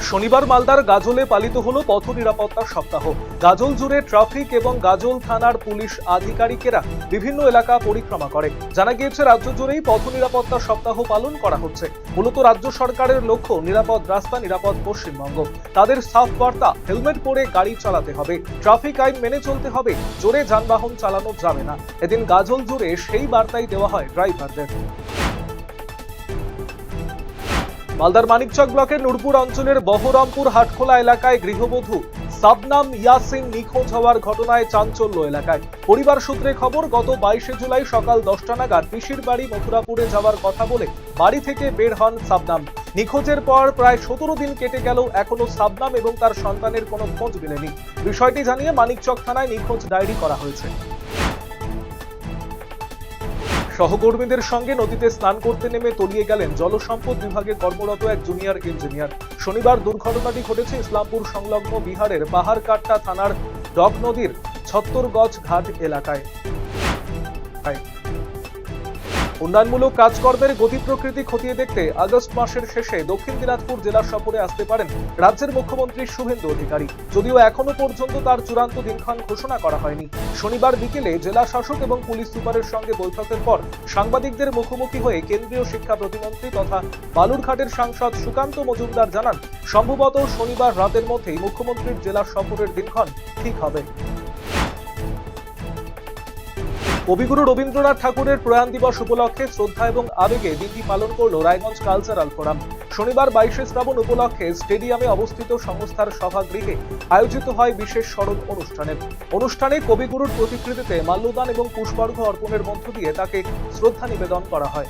শনিবার মালদার গাজলে পালিত হলো পথ নিরাপত্তা সপ্তাহ। গাজল জুড়ে ট্রাফিক এবং গাজল থানার পুলিশ আধিকারিকেরা বিভিন্ন এলাকা পরিক্রমা করে। জানা গিয়েছে, রাজ্য জুড়েই পথ নিরাপত্তা সপ্তাহ পালন করা হচ্ছে। মূলত রাজ্য সরকারের লক্ষ্য নিরাপদ রাস্তা, নিরাপদ পশ্চিমবঙ্গ। তাদের সাফ বার্তা, হেলমেট পরে গাড়ি চালাতে হবে, ট্রাফিক আইন মেনে চলতে হবে, জোরে যানবাহন চালানো যাবে না। এদিন গাজল জুড়ে সেই বার্তাই দেওয়া হয় ড্রাইভারদের। মালদার মানিকচক ব্লকের নুরপুর অঞ্চলের বহরমপুর হাটখোলা এলাকায় গৃহবধূ সাবনাম ইয়াসিন নিখোঁজ হওয়ার ঘটনায় চাঞ্চল্য এলাকায়। পরিবার সূত্রে খবর, গত 22শে জুলাই সকাল 10টা নাগাদ পিসির বাড়ি মথুরাপুরে যাওয়ার কথা বলে বাড়ি থেকে বের হন সাবনাম। নিখোঁজের পর প্রায় 17 দিন কেটে গেল, এখনো সাবনাম এবং তার সন্তানের কোনো খোঁজ মেলেনি। বিষয়টি জানিয়ে মানিকচক থানায় নিখোঁজ ডায়েরি করা হয়েছে। সহকর্মীদের সঙ্গে নদীতে স্নান করতে নেমে তলিয়ে গেলেন জলসম্পদ বিভাগে কর্মরত এক জুনিয়র ইঞ্জিনিয়ার। শনিবার দুর্ঘটনাটি ঘটেছে ইসলামপুর সংলগ্ন বিহারের পাহাড়কাট্টা থানার ডক নদীর ছত্তরগজ ঘাট এলাকায়। উন্নয়নমূলক কাজকর্মের গতি প্রকৃতি খতিয়ে দেখতে আগস্ট মাসের শেষে দক্ষিণ দিনাজপুর জেলার সফরে আসতে পারেন রাজ্যের মুখ্যমন্ত্রী শুভেন্দু অধিকারী, যদিও এখনো পর্যন্ত তার চূড়ান্ত দিনক্ষণ ঘোষণা করা হয়নি। শনিবার বিকেলে জেলা শাসক এবং পুলিশ সুপারের সঙ্গে বৈঠকের পর সাংবাদিকদের মুখোমুখি হয়ে কেন্দ্রীয় শিক্ষা প্রতিমন্ত্রী তথা বালুরঘাটের সাংসদ সুকান্ত মজুমদার জানান, সম্ভবত শনিবার রাতের মধ্যেই মুখ্যমন্ত্রীর জেলা সফরের দিনক্ষণ ঠিক হবে। কবিগুরু রবীন্দ্রনাথ ঠাকুরের প্রয়াণ দিবস উপলক্ষে শ্রদ্ধা এবং আবেগে দিনটি পালন করল রায়গঞ্জ কালচারাল ফোরাম। শনিবার 22শে শ্রাবণ উপলক্ষে স্টেডিয়ামে অবস্থিত সংস্থার সভাগৃহে আয়োজিত হয় বিশেষ স্মরণ অনুষ্ঠানে কবিগুরুর প্রতিকৃতিতে মাল্যদান এবং পুষ্পার্ঘ্য অর্পণের মধ্য দিয়ে তাকে শ্রদ্ধা নিবেদন করা হয়।